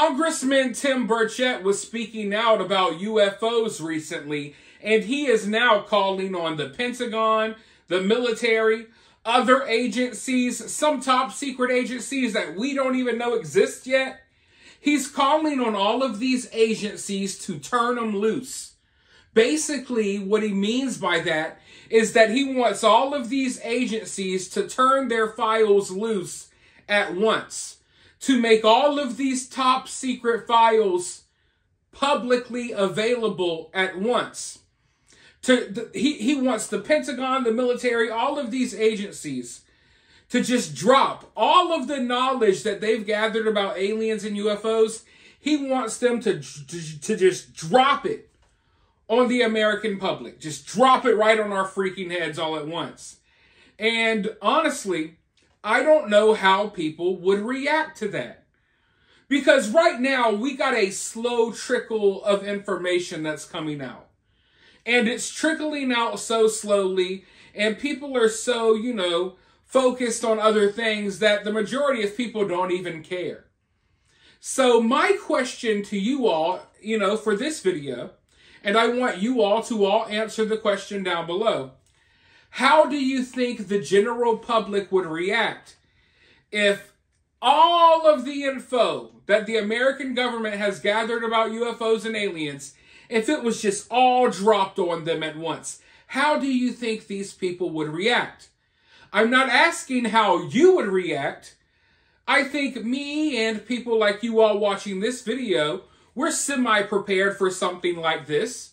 Congressman Tim Burchett was speaking out about UFOs recently, and he is now calling on the Pentagon, the military, other agencies, some top secret agencies that we don't even know exist yet. He's calling on all of these agencies to turn them loose. Basically, what he means by that is that he wants all of these agencies to turn their files loose at once, to make all of these top secret publicly available at once. He wants the Pentagon, the military, all of these agencies to just drop all of the knowledge that they've gathered about aliens and UFOs. He wants them to just drop it on the American public. Just drop it right on our freaking heads all at once. And honestly, I don't know how people would react to that. Because right now, we got a slow trickle of information that's coming out. And it's trickling out so slowly, and people are so, focused on other things that the majority of people don't even care. So my question to you all, for this video, and I want you all to answer the question down below. How do you think the general public would react if all of the info that the American government has gathered about UFOs and aliens, if it was just all dropped on them at once? How do you think these people would react? I'm not asking how you would react. I think me and people like you all watching this video, we're semi-prepared for something like this.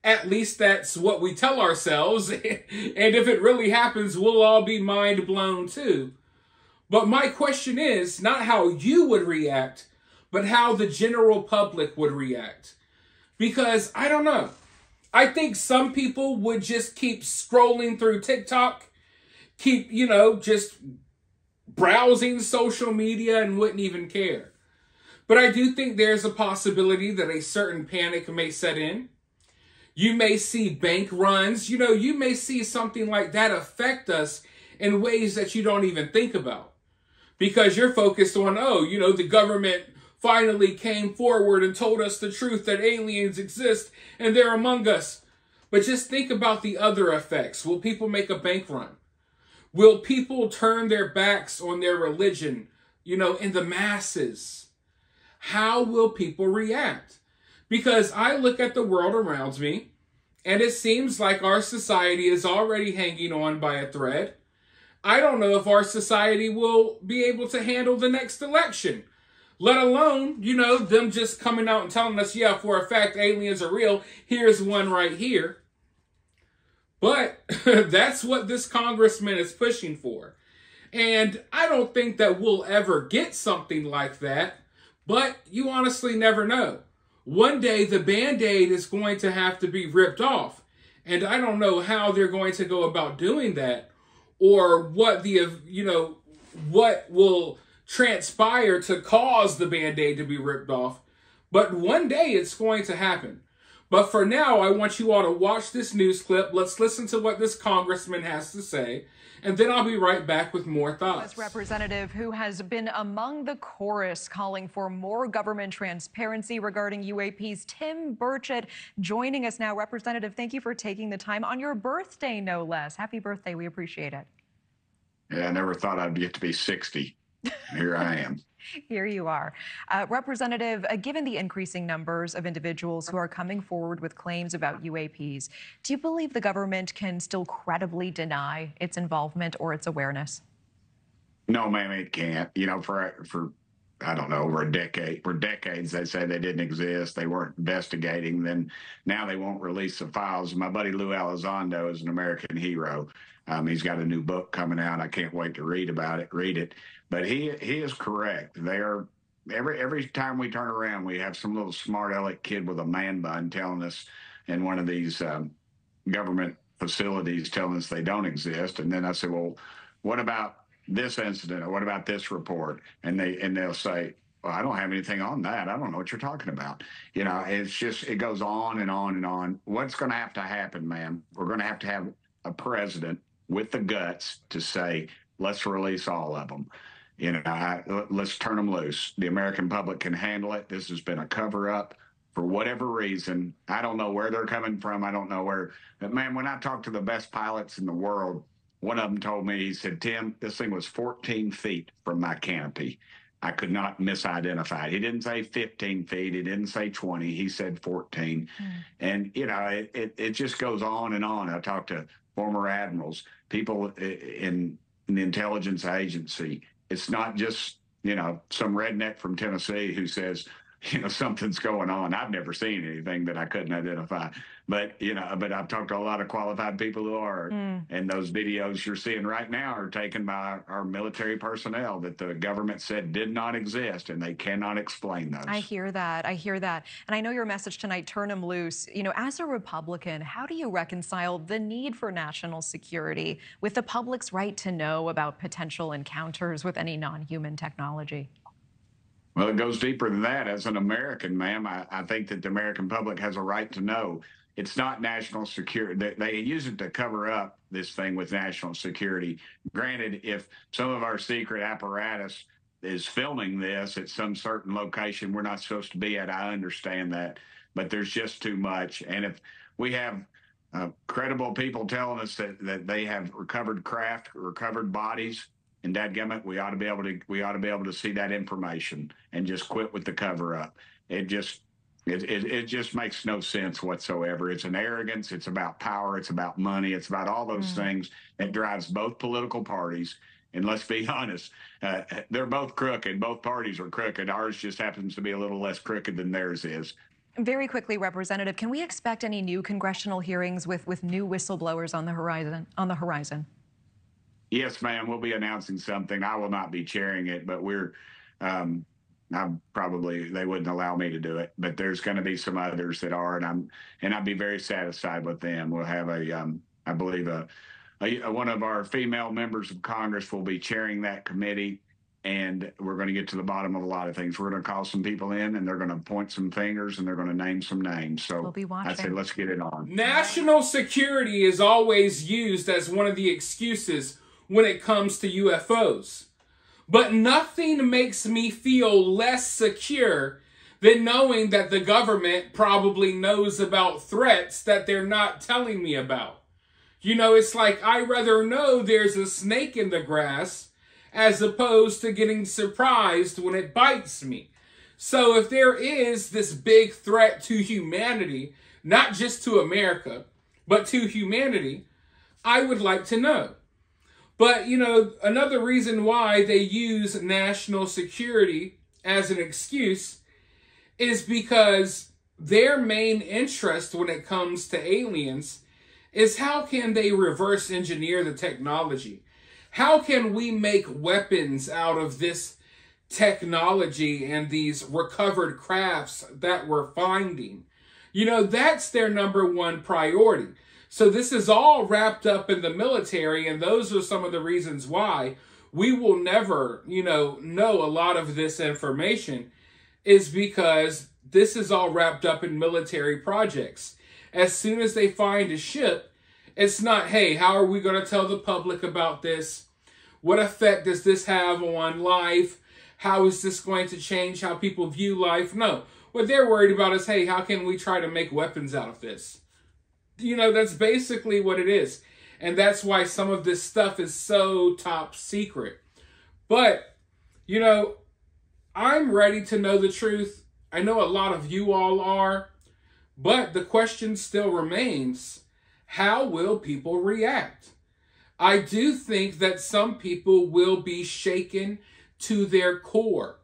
At least that's what we tell ourselves. And if it really happens, we'll all be mind blown too. But my question is not how you would react, but how the general public would react. Because I don't know. I think some people would just keep scrolling through TikTok, keep, just browsing social media and wouldn't even care. But I do think there's a possibility that a certain panic may set in. You may see bank runs. You may see something like that affect us in ways that you don't even think about. Because you're focused on, the government finally came forward and told us the truth that aliens exist and they're among us. But just think about the other effects. Will people make a bank run? Will people turn their backs on their religion, in the masses? How will people react? Because I look at the world around me, and it seems like our society is already hanging on by a thread. I don't know if our society will be able to handle the next election, let alone, them just coming out and telling us, yeah, for a fact, aliens are real. Here's one right here. But that's what this congressman is pushing for. And I don't think that we'll ever get something like that, but you honestly never know. One day the Band-Aid is going to have to be ripped off. And I don't know how they're going to go about doing that, or what what will transpire to cause the Band-Aid to be ripped off. But one day it's going to happen. But for now, I want you all to watch this news clip. Let's listen to what this congressman has to say, and then I'll be right back with more thoughts. Representative who has been among the chorus calling for more government transparency regarding UAPs, Tim Burchett, joining us now. Representative, thank you for taking the time on your birthday, no less. Happy birthday. We appreciate it. Yeah, I never thought I'd get to be 60. Here I am. Here you are. Representative, given the increasing numbers of individuals who are coming forward with claims about UAPs, do you believe the government can still credibly deny its involvement or its awareness? No, ma'am, it can't. For I don't know, over a decade. For decades, they say they didn't exist. They weren't investigating. Then now they won't release the files. My buddy Lou Elizondo is an American hero. He's got a new book coming out. I can't wait to read it. But he is correct. They are every time we turn around, we have some little smart aleck kid with a man bun telling us in one of these government facilities telling us they don't exist. And then I say, well, what about this incident, or what about this report? And they'll say, well, I don't have anything on that. I don't know what you're talking about. It's just, it goes on and on and on. What's going to happen, ma'am? We're going to have a president with the guts to say, let's release all of them. You know, let's turn them loose. The American public can handle it. This has been a cover-up for whatever reason. I don't know where they're coming from. I don't know where. But man, when I talked to the best pilots in the world, one of them told me, he said, Tim, this thing was 14 feet from my canopy. I could not misidentify it. He didn't say 15 feet. He didn't say 20. He said 14. And, you know, it just goes on and on. I talked to former admirals, people in the intelligence agency. It's not just, you know, some redneck from Tennessee who says, you know, something's going on. I've never seen anything that I couldn't identify. But, you know, but I've talked to a lot of qualified people who are. And those videos you're seeing right now are taken by our military personnel that the government said did not exist, and they cannot explain those. I hear that. I hear that. And I know your message tonight, turn them loose. You know, as a Republican, how do you reconcile the need for national security with the public's right to know about potential encounters with any non-human technology? Well, it goes deeper than that. As an American, ma'am, I think that the American public has a right to know. It's not national security. They use it to cover up this thing with national security. Granted, if some of our secret apparatus is filming this at some certain location we're not supposed to be at, I understand that. But there's just too much. And if we have credible people telling us that they have recovered craft, recovered bodies, and dadgummit, we ought to be able to see that information and just quit with the cover up. It just makes no sense whatsoever. It's an arrogance. It's about power. It's about money. It's about all those things that drives both political parties. And let's be honest, they're both crooked. Both parties are crooked. Ours just happens to be a little less crooked than theirs is. Very quickly, Representative, can we expect any new congressional hearings with new whistleblowers on the horizon? Yes, ma'am. We'll be announcing something. I will not be chairing it, but they wouldn't allow me to do it. But there's going to be some others that are, and I'd be very satisfied with them. We'll have I believe one of our female members of Congress will be chairing that committee, and we're going to get to the bottom of a lot of things. We're going to call some people in, and they're going to point some fingers, and they're going to name some names. So we'll be watching. I say, let's get it on. National security is always used as one of the excuses when it comes to UFOs. But nothing makes me feel less secure than knowing that the government probably knows about threats that they're not telling me about. You know, it's like I'd rather know there's a snake in the grass as opposed to getting surprised when it bites me. So if there is this big threat to humanity, not just to America, but to humanity, I would like to know. But, you know, another reason why they use national security as an excuse is because their main interest when it comes to aliens is how can they reverse engineer the technology? How can we make weapons out of this technology and these recovered crafts that we're finding? You know, that's their number one priority. So this is all wrapped up in the military, and those are some of the reasons why we will never, you know a lot of this information is because this is all wrapped up in military projects. As soon as they find a ship, it's not, hey, how are we going to tell the public about this? What effect does this have on life? How is this going to change how people view life? No, what they're worried about is, hey, how can we try to make weapons out of this? You know, that's basically what it is. And that's why some of this stuff is so top secret. But, you know, I'm ready to know the truth. I know a lot of you all are. But the question still remains, how will people react? I do think that some people will be shaken to their core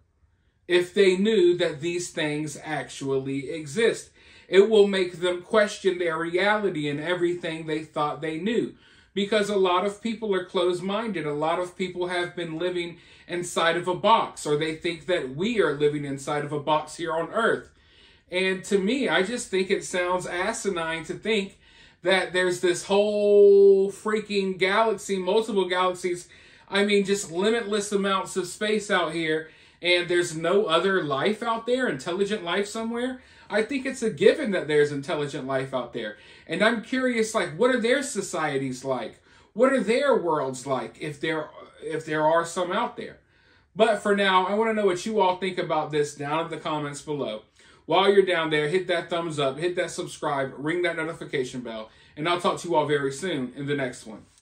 if they knew that these things actually exist. It will make them question their reality and everything they thought they knew. Because a lot of people are closed-minded. A lot of people have been living inside of a box, or they think that we are living inside of a box here on Earth. And to me, I just think it sounds asinine to think that there's this whole freaking galaxy, multiple galaxies, I mean, just limitless amounts of space out here, and there's no other life out there, intelligent life somewhere. I think it's a given that there's intelligent life out there. And I'm curious, like, what are their societies like? What are their worlds like if there are some out there? But for now, I want to know what you all think about this down in the comments below. While you're down there, hit that thumbs up, hit that subscribe, ring that notification bell, and I'll talk to you all very soon in the next one.